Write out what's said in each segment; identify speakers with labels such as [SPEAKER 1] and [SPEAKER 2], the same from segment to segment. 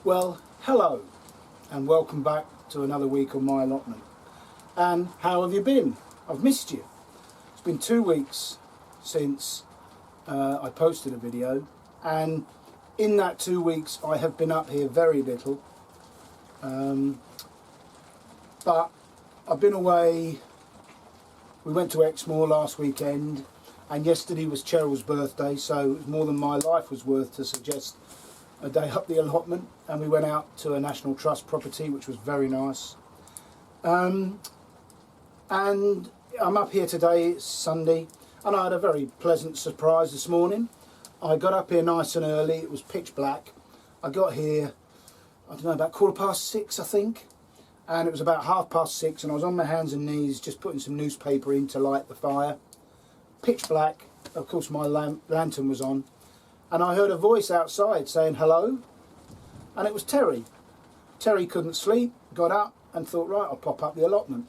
[SPEAKER 1] Well, hello and welcome back to another week on my allotment. And how have you been? I've missed you. It's been 2 weeks since I posted a video, and in that 2 weeks I have been up here very little. But I've been away. We went to Exmoor last weekend, and yesterday was Cheryl's birthday, so it was more than my life was worth to suggest a day up the allotment. And we went out to a National Trust property, which was very nice. And I'm up here today, it's Sunday, and I had a very pleasant surprise this morning. I got up here nice and early. It was pitch black. I got here, I don't know, about 6:15 I think, and it was about 6:30, and I was on my hands and knees just putting some newspaper in to light the fire. Pitch black. Of course my lantern was on, and I heard a voice outside saying hello, and it was Terry. Terry couldn't sleep, got up and thought, right, I'll pop up the allotment.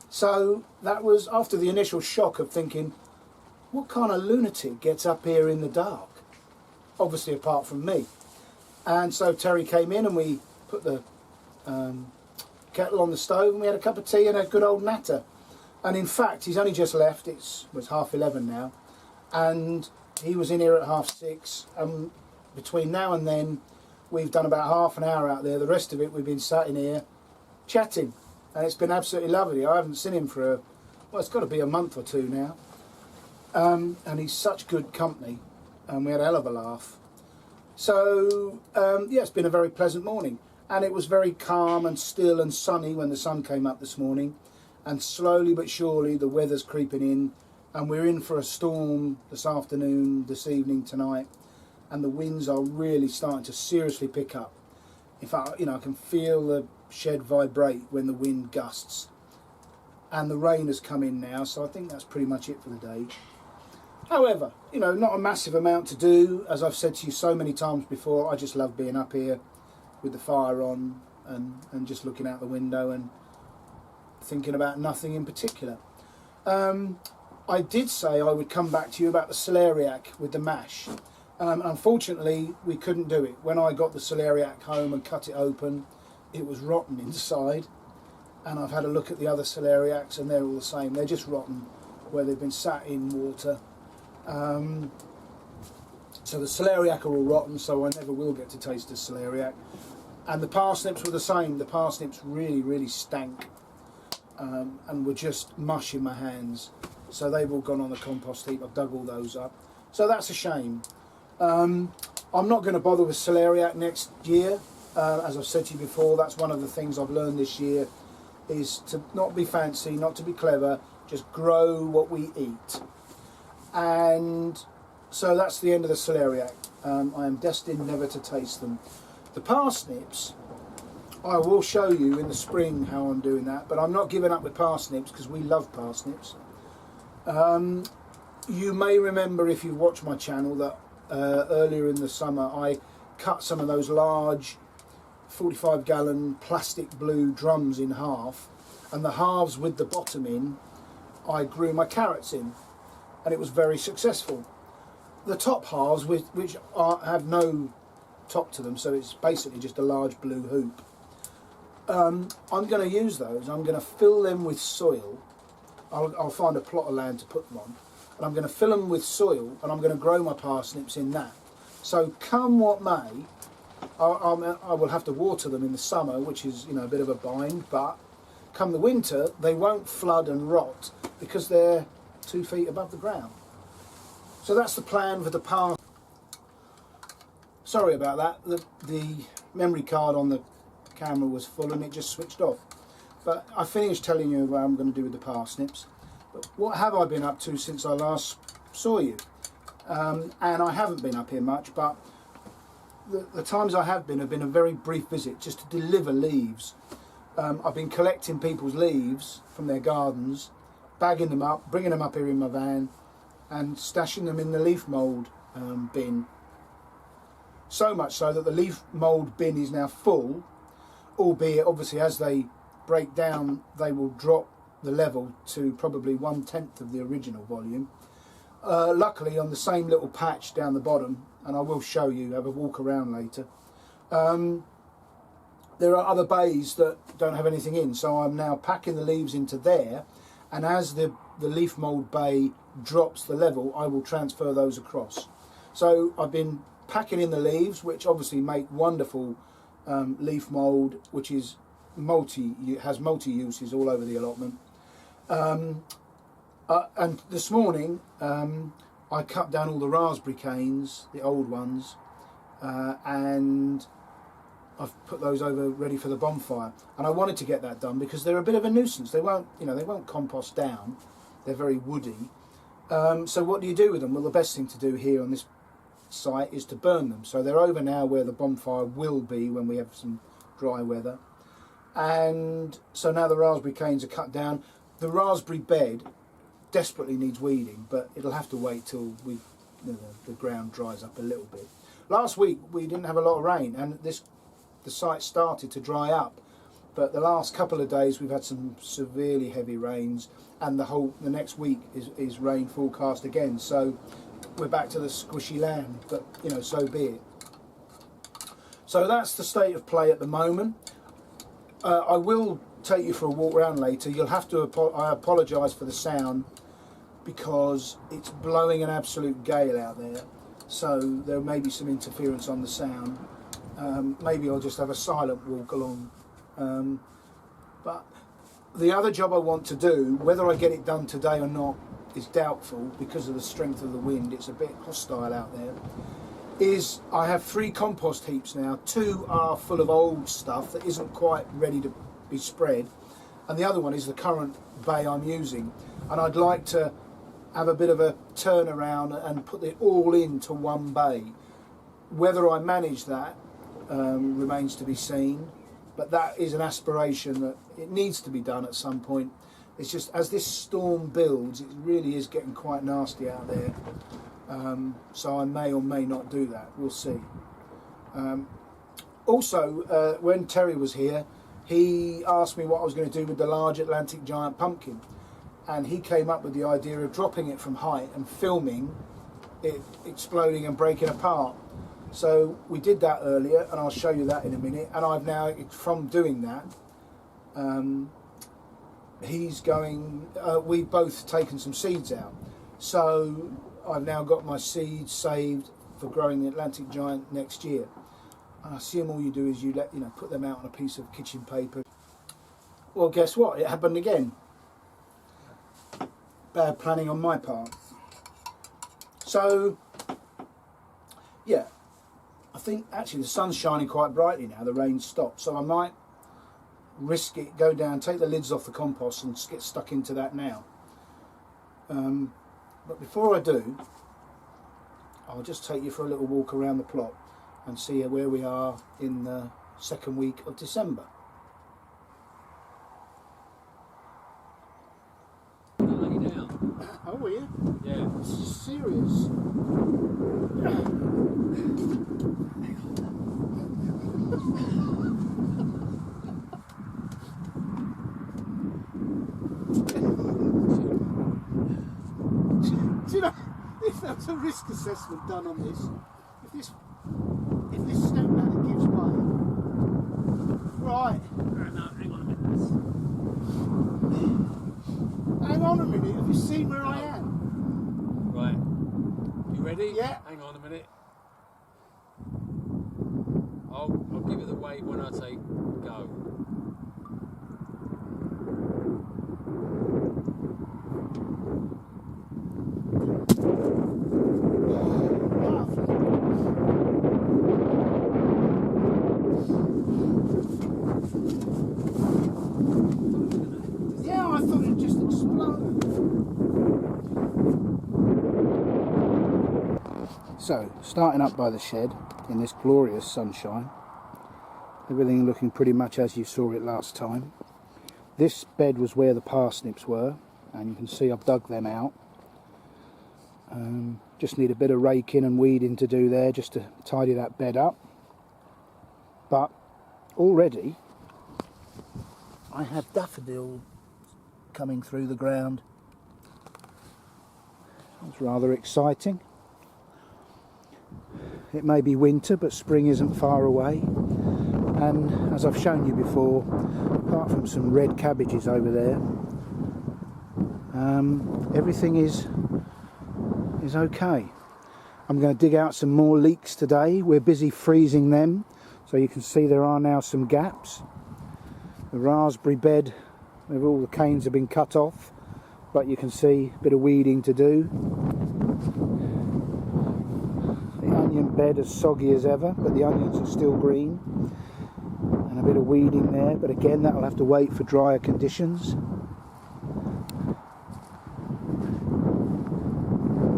[SPEAKER 1] So that was after the initial shock of thinking, what kind of lunatic gets up here in the dark? Obviously apart from me. And so Terry came in and we put the kettle on the stove and we had a cup of tea and a good old natter. And in fact, he's only just left. It was 11:30 now, and he was in here at 6:30. And between now and then, we've done about half an hour out there. The rest of it, we've been sat in here chatting, and it's been absolutely lovely. I haven't seen him for it's got to be a month or two now. And he's such good company, and we had a hell of a laugh. So yeah, it's been a very pleasant morning, and it was very calm and still and sunny when the sun came up this morning. And slowly but surely the weather's creeping in, and we're in for a storm this afternoon, this evening, tonight, and the winds are really starting to seriously pick up. In fact, I can feel the shed vibrate when the wind gusts, and the rain has come in now, so I think that's pretty much it for the day. However, not a massive amount to do. As I've said to you so many times before, I just love being up here with the fire on and just looking out the window and thinking about nothing in particular. I did say I would come back to you about the celeriac with the mash. Unfortunately, we couldn't do it. When I got the celeriac home and cut it open, it was rotten inside. And I've had a look at the other celeriacs and they're all the same. They're just rotten where they've been sat in water. So the celeriac are all rotten, so I never will get to taste the celeriac. And the parsnips were the same. The parsnips really, really stank. And were just mush in my hands, so they've all gone on the compost heap. I've dug all those up, so that's a shame. I'm not going to bother with celeriac next year. As I've said to you before, that's one of the things I've learned this year, is to not be fancy, not to be clever, just grow what we eat. And so that's the end of the celeriac. I am destined never to taste them. The parsnips, I will show you in the spring how I'm doing that, but I'm not giving up with parsnips because we love parsnips. You may remember, if you've watched my channel, that earlier in the summer I cut some of those large 45-gallon plastic blue drums in half, and the halves with the bottom in I grew my carrots in, and it was very successful. The top halves, which have no top to them, so it's basically just a large blue hoop. I'm going to use those. I'm going to fill them with soil. I'll find a plot of land to put them on, and I'm going to fill them with soil, and I'm going to grow my parsnips in that. So come what may, I will have to water them in the summer, which is a bit of a bind, but come the winter they won't flood and rot because they're 2 feet above the ground. So that's the plan for the parsnips. Sorry about that, the memory card on the camera was full and it just switched off. But I finished telling you what I'm going to do with the parsnips. But what have I been up to since I last saw you? And I haven't been up here much, but the times I have been a very brief visit just to deliver leaves. I've been collecting people's leaves from their gardens, bagging them up, bringing them up here in my van and stashing them in the leaf mould bin. So much so that the leaf mould bin is now full, albeit obviously as they break down they will drop the level to probably 1/10 of the original volume. Luckily on the same little patch down the bottom, and I will show you, have a walk around later, there are other bays that don't have anything in, so I'm now packing the leaves into there, and as the leaf mould bay drops the level, I will transfer those across. So I've been packing in the leaves, which obviously make wonderful leaf mould, which is has multi uses all over the allotment. And this morning I cut down all the raspberry canes, the old ones, and I've put those over ready for the bonfire. And I wanted to get that done because they're a bit of a nuisance. They won't, they won't compost down. They're very woody. So what do you do with them? Well, the best thing to do here on this site is to burn them. So they're over now where the bonfire will be when we have some dry weather. And so now the raspberry canes are cut down. The raspberry bed desperately needs weeding, but it'll have to wait till the ground dries up a little bit. Last week we didn't have a lot of rain, and the site started to dry up, but the last couple of days we've had some severely heavy rains, and the next week is rain forecast again. So we're back to the squishy land, but so be it. So that's the state of play at the moment. I will take you for a walk around later. You'll have to I apologise for the sound because it's blowing an absolute gale out there, so there may be some interference on the sound. Maybe I'll just have a silent walk along. But the other job I want to do, whether I get it done today or not, is doubtful because of the strength of the wind. It's a bit hostile out there. Is I have 3 compost heaps now. 2 are full of old stuff that isn't quite ready to be spread, and the other one is the current bay I'm using, and I'd like to have a bit of a turnaround and put it all into one bay. Whether I manage that remains to be seen, but that is an aspiration that it needs to be done at some point. It's just as this storm builds, it really is getting quite nasty out there. So I may or may not do that. We'll see. Also, when Terry was here, he asked me what I was going to do with the large Atlantic giant pumpkin, and he came up with the idea of dropping it from height and filming it exploding and breaking apart. So we did that earlier, and I'll show you that in a minute. And I've now, from doing that, we've both taken some seeds out. So I've now got my seeds saved for growing the Atlantic giant next year. And I assume all you do is you put them out on a piece of kitchen paper. Well, guess what? It happened again. Bad planning on my part. So, yeah, I think actually the sun's shining quite brightly now. The rain stopped, so I might risk it, go down, take the lids off the compost and get stuck into that now. But before I do, I'll just take you for a little walk around the plot and see where we are in the second week of December. Oh, were you?
[SPEAKER 2] Yeah.
[SPEAKER 1] This is serious. Do you know, if there was a risk assessment done on this, if this step ladder gives way, right.
[SPEAKER 2] No, hang on a minute.
[SPEAKER 1] Hang on a minute, have you seen where I am?
[SPEAKER 2] Right. You ready?
[SPEAKER 1] Yeah.
[SPEAKER 2] Hang on a minute. I'll give you the wave when I say go.
[SPEAKER 1] Yeah, I thought it just exploded. So, starting up by the shed in this glorious sunshine, everything looking pretty much as you saw it last time. This bed was where the parsnips were, and you can see I've dug them out. Just need a bit of raking and weeding to do there just to tidy that bed up. But already I have daffodil coming through the ground. It's rather exciting. It may be winter, but spring isn't far away. And as I've shown you before, apart from some red cabbages over there, everything is okay. I'm going to dig out some more leeks today. We're busy freezing them, so you can see there are now some gaps. The raspberry bed, all the canes have been cut off, but you can see a bit of weeding to do. The onion bed is soggy as ever, but the onions are still green, and a bit of weeding there, but again that'll have to wait for drier conditions.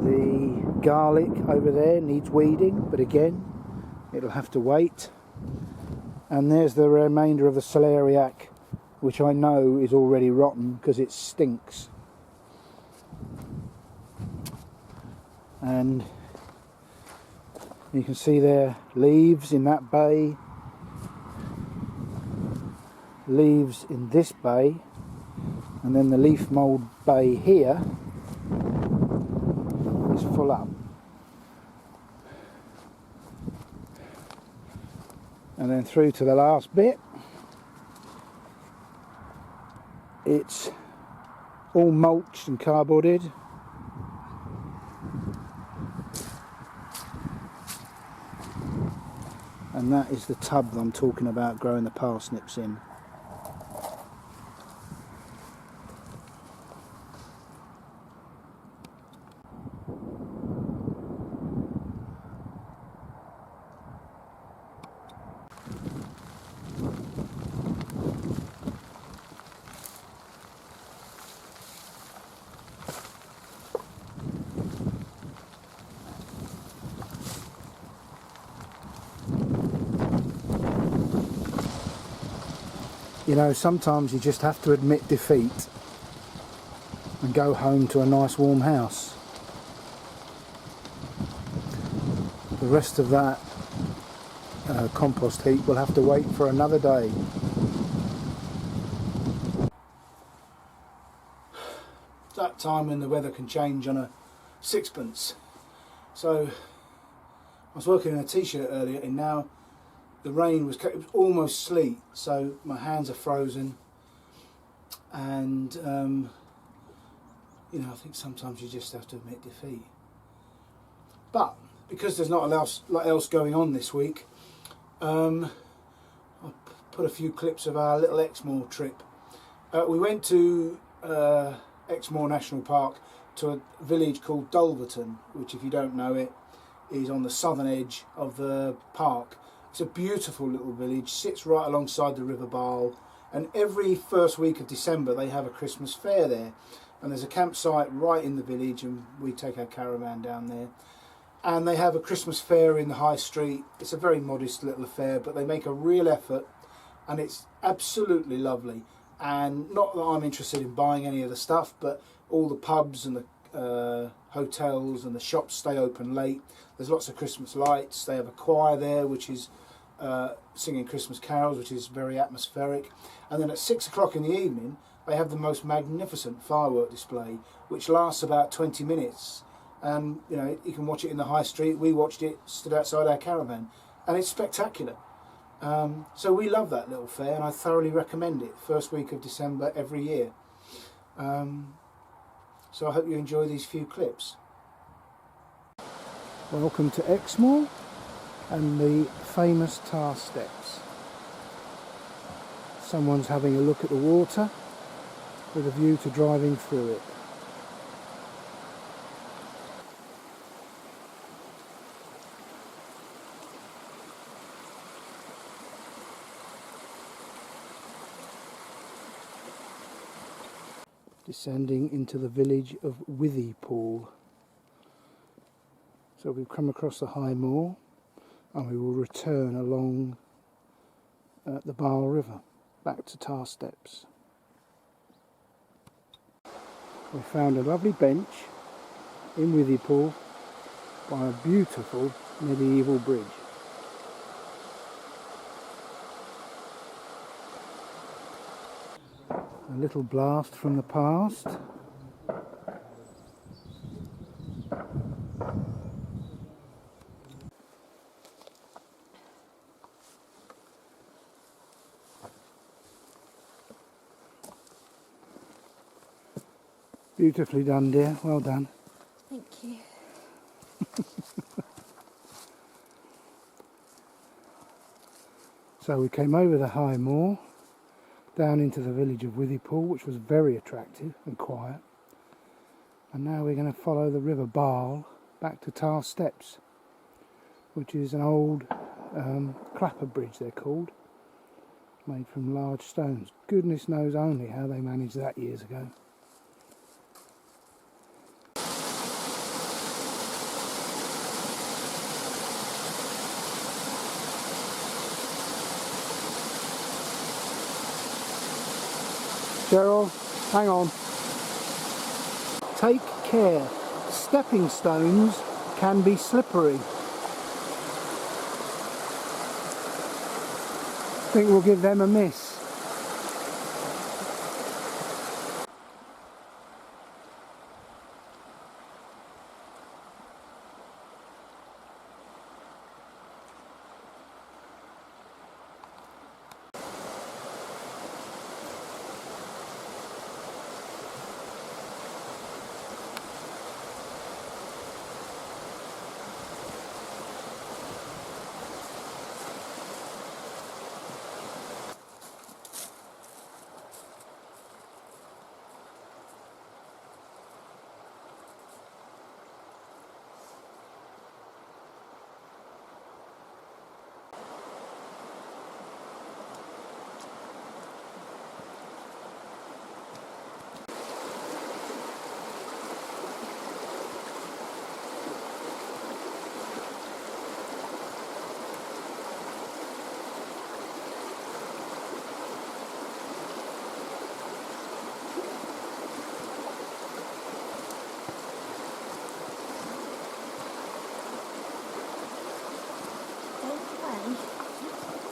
[SPEAKER 1] The garlic over there needs weeding, but again it'll have to wait. And there's the remainder of the celeriac, which I know is already rotten because it stinks. And you can see there leaves in that bay, leaves in this bay, and then the leaf mould bay here is full up. And then through to the last bit, it's all mulched and cardboarded. And that is the tub that I'm talking about growing the parsnips in. You know, sometimes you just have to admit defeat and go home to a nice warm house. The rest of that compost heap will have to wait for another day. It's that time when the weather can change on a sixpence. So I was working in a t-shirt earlier, and now the rain it was almost sleet, so my hands are frozen, and you know, I think sometimes you just have to admit defeat. But because there's not a lot else going on this week, I'll put a few clips of our little Exmoor trip. We went to Exmoor National Park, to a village called Dulverton, which, if you don't know it, is on the southern edge of the park. It's a beautiful little village, sits right alongside the River Barle, and every first week of December they have a Christmas fair there, and there's a campsite right in the village, and we take our caravan down there, and they have a Christmas fair in the high street. It's a very modest little affair, but they make a real effort, and it's absolutely lovely. And not that I'm interested in buying any of the stuff, but all the pubs and the hotels and the shops stay open late. There's lots of Christmas lights. They have a choir there which is singing Christmas carols, which is very atmospheric. And then at 6 o'clock in the evening they have the most magnificent firework display, which lasts about 20 minutes. And you know, you can watch it in the high street. We watched it, stood outside our caravan, and it's spectacular. So we love that little fair, and I thoroughly recommend it. First week of December every year. So I hope you enjoy these few clips. Welcome to Exmoor and the famous tar steps. Someone's having a look at the water with a view to driving through it. Descending into the village of Withypool. So we've come across the high moor, and we will return along the Barle River back to Tar Steps. We found a lovely bench in Withypool by a beautiful medieval bridge. A little blast from the past. Beautifully done, dear. Well done.
[SPEAKER 3] Thank you.
[SPEAKER 1] So we came over the high moor, down into the village of Withypool, which was very attractive and quiet. And now we're going to follow the River Barle back to Tar Steps, which is an old clapper bridge, they're called, made from large stones. Goodness knows only how they managed that years ago. Cheryl, hang on. Take care. Stepping stones can be slippery. I think we'll give them a miss.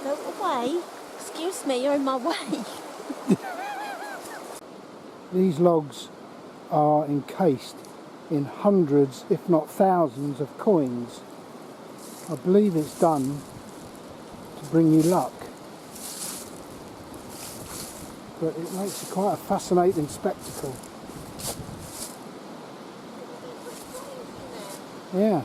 [SPEAKER 3] Go away. Excuse me, you're in my way.
[SPEAKER 1] These logs are encased in hundreds, if not thousands, of coins. I believe it's done to bring you luck. But it makes it quite a fascinating spectacle. Yeah.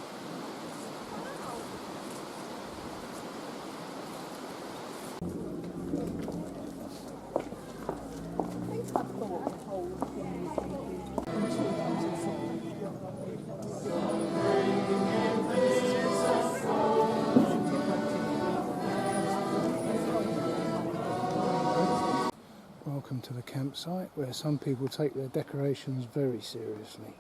[SPEAKER 1] Welcome to the campsite, where some people take their decorations very seriously.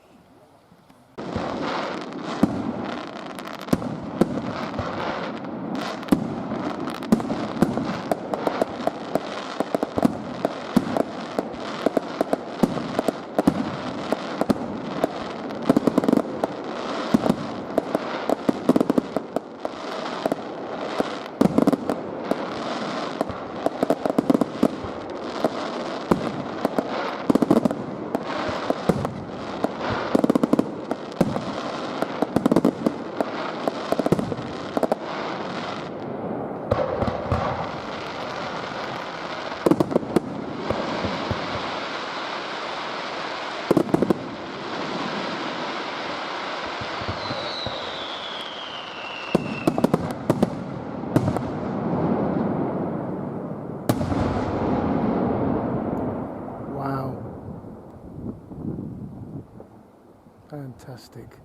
[SPEAKER 1] Fantastic.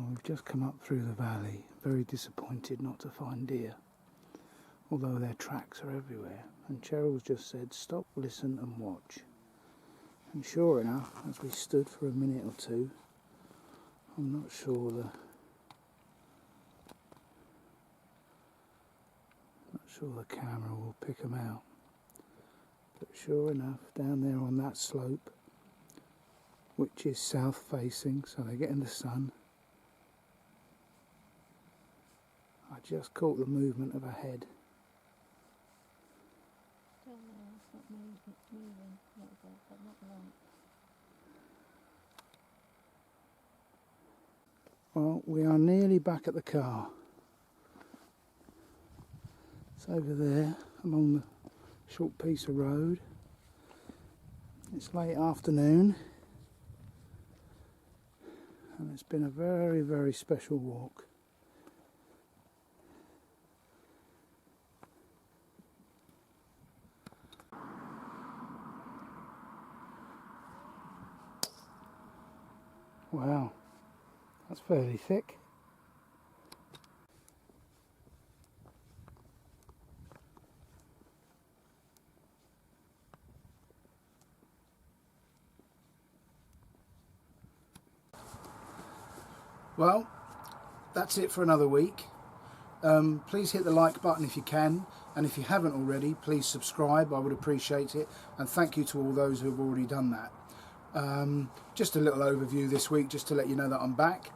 [SPEAKER 1] Well, we've just come up through the valley, very disappointed not to find deer, although their tracks are everywhere, and Cheryl's just said stop, listen and watch. And sure enough, as we stood for a minute or two, I'm not sure the camera will pick them out, but sure enough, down there on that slope, which is south facing, so they're getting the sun, I just caught the movement of a head.
[SPEAKER 3] It's not moving, it's moving a little bit, but not a lot.
[SPEAKER 1] Well, we are nearly back at the car. It's over there along the short piece of road. It's late afternoon and it's been a very, very special walk. Wow, that's fairly thick. Well, that's it for another week. Please hit the like button if you can, and if you haven't already, please subscribe. I would appreciate it, and thank you to all those who have already done that. Just a little overview this week, just to let you know that I'm back.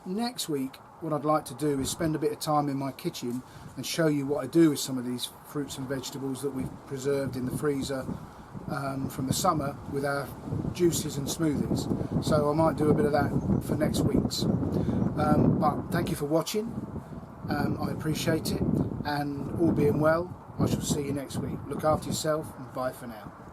[SPEAKER 1] Next week, what I'd like to do is spend a bit of time in my kitchen and show you what I do with some of these fruits and vegetables that we've preserved in the freezer from the summer with our juices and smoothies. So I might do a bit of that for next week's. But thank you for watching. I appreciate it, and all being well, I shall see you next week. Look after yourself, and bye for now.